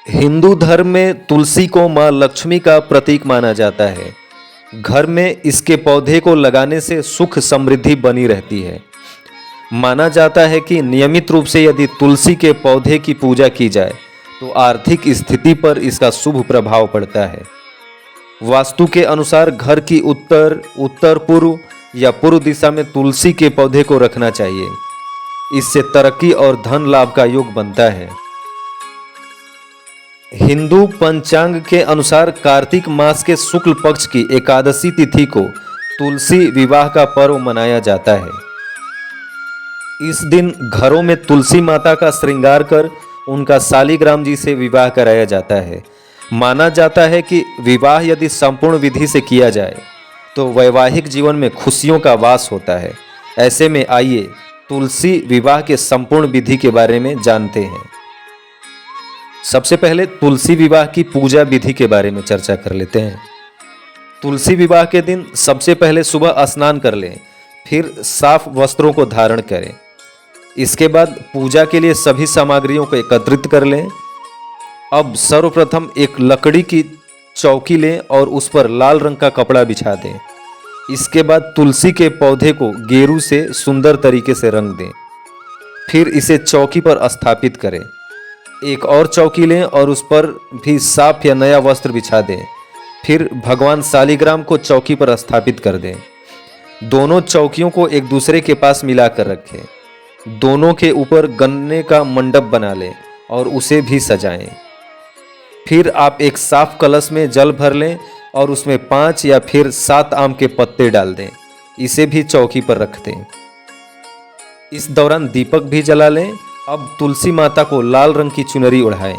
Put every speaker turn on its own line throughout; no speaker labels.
हिंदू धर्म में तुलसी को माँ लक्ष्मी का प्रतीक माना जाता है। घर में इसके पौधे को लगाने से सुख समृद्धि बनी रहती है। माना जाता है कि नियमित रूप से यदि तुलसी के पौधे की पूजा की जाए तो आर्थिक स्थिति पर इसका शुभ प्रभाव पड़ता है। वास्तु के अनुसार घर की उत्तर, उत्तर पूर्व या पूर्व दिशा में तुलसी के पौधे को रखना चाहिए। इससे तरक्की और धन लाभ का योग बनता है। हिंदू पंचांग के अनुसार कार्तिक मास के शुक्ल पक्ष की एकादशी तिथि को तुलसी विवाह का पर्व मनाया जाता है। इस दिन घरों में तुलसी माता का श्रृंगार कर उनका शालिग्राम जी से विवाह कराया जाता है। माना जाता है कि विवाह यदि संपूर्ण विधि से किया जाए तो वैवाहिक जीवन में खुशियों का वास होता है। ऐसे में आइए तुलसी विवाह के संपूर्ण विधि के बारे में जानते हैं। सबसे पहले तुलसी विवाह की पूजा विधि के बारे में चर्चा कर लेते हैं। तुलसी विवाह के दिन सबसे पहले सुबह स्नान कर लें, फिर साफ वस्त्रों को धारण करें। इसके बाद पूजा के लिए सभी सामग्रियों को एकत्रित कर लें। अब सर्वप्रथम एक लकड़ी की चौकी लें और उस पर लाल रंग का कपड़ा बिछा दें। इसके बाद तुलसी के पौधे को गेरू से सुंदर तरीके से रंग दें। फिर इसे चौकी पर स्थापित करें। एक और चौकी लें और उस पर भी साफ या नया वस्त्र बिछा दें। फिर भगवान शालिग्राम को चौकी पर स्थापित कर दें। दोनों चौकियों को एक दूसरे के पास मिलाकर रखें। दोनों के ऊपर गन्ने का मंडप बना लें और उसे भी सजाएं। फिर आप एक साफ कलश में जल भर लें और उसमें 5 या फिर 7 आम के पत्ते डाल दें। इसे भी चौकी पर रख दें। इस दौरान दीपक भी जला लें। अब तुलसी माता को लाल रंग की चुनरी ओढ़ाएं।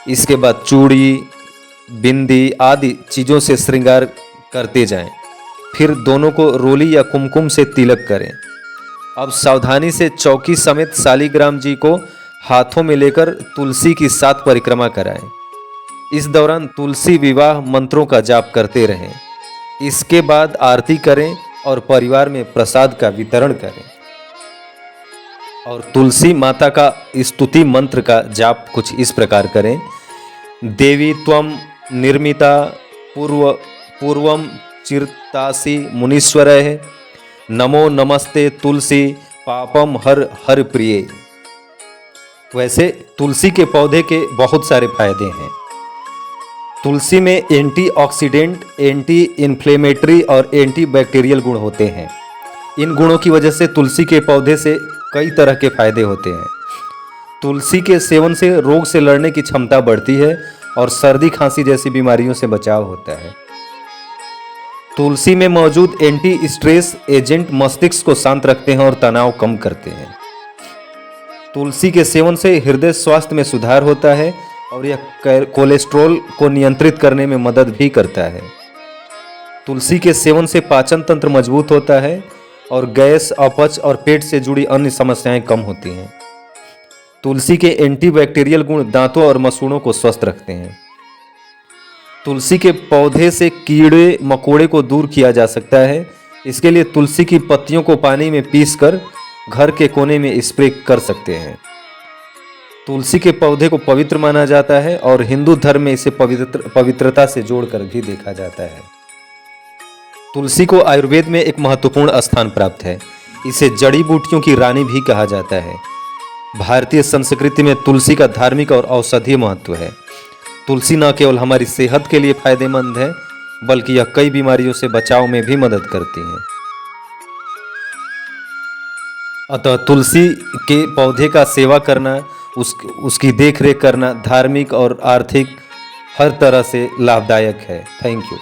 इसके बाद चूड़ी, बिंदी आदि चीज़ों से श्रृंगार करते जाएं। फिर दोनों को रोली या कुमकुम से तिलक करें। अब सावधानी से चौकी समेत शालिग्राम जी को हाथों में लेकर तुलसी की 7 परिक्रमा कराएं। इस दौरान तुलसी विवाह मंत्रों का जाप करते रहें। इसके बाद आरती करें और परिवार में प्रसाद का वितरण करें। और तुलसी माता का स्तुति मंत्र का जाप कुछ इस प्रकार करें। देवी त्वं निर्मिता पूर्वम चिरतासी मुनीश्वरः नमो नमस्ते तुलसी पापम हर हर प्रिय। वैसे तुलसी के पौधे के बहुत सारे फायदे हैं। तुलसी में एंटीऑक्सीडेंट, एंटी इन्फ्लेमेटरी और एंटी बैक्टीरियल गुण होते हैं। इन गुणों की वजह से तुलसी के पौधे से कई तरह के फायदे होते हैं। तुलसी के सेवन से रोग से लड़ने की क्षमता बढ़ती है और सर्दी खांसी जैसी बीमारियों से बचाव होता है। तुलसी में मौजूद एंटी स्ट्रेस एजेंट मस्तिष्क को शांत रखते हैं और तनाव कम करते हैं। तुलसी के सेवन से हृदय स्वास्थ्य में सुधार होता है और यह कोलेस्ट्रॉल को नियंत्रित करने में मदद भी करता है। तुलसी के सेवन से पाचन तंत्र मजबूत होता है और गैस, अपच और पेट से जुड़ी अन्य समस्याएं कम होती हैं। तुलसी के एंटीबैक्टीरियल गुण दांतों और मसूड़ों को स्वस्थ रखते हैं। तुलसी के पौधे से कीड़े मकोड़े को दूर किया जा सकता है। इसके लिए तुलसी की पत्तियों को पानी में पीसकर घर के कोने में स्प्रे कर सकते हैं। तुलसी के पौधे को पवित्र माना जाता है और हिंदू धर्म में इसे पवित्रता से जोड़कर भी देखा जाता है। तुलसी को आयुर्वेद में एक महत्वपूर्ण स्थान प्राप्त है। इसे जड़ी बूटियों की रानी भी कहा जाता है। भारतीय संस्कृति में तुलसी का धार्मिक और औषधीय महत्व है। तुलसी न केवल हमारी सेहत के लिए फायदेमंद है बल्कि यह कई बीमारियों से बचाव में भी मदद करती है। अतः तुलसी के पौधे का सेवा करना, उसकी देखरेख करना धार्मिक और आर्थिक हर तरह से लाभदायक है। Thank you.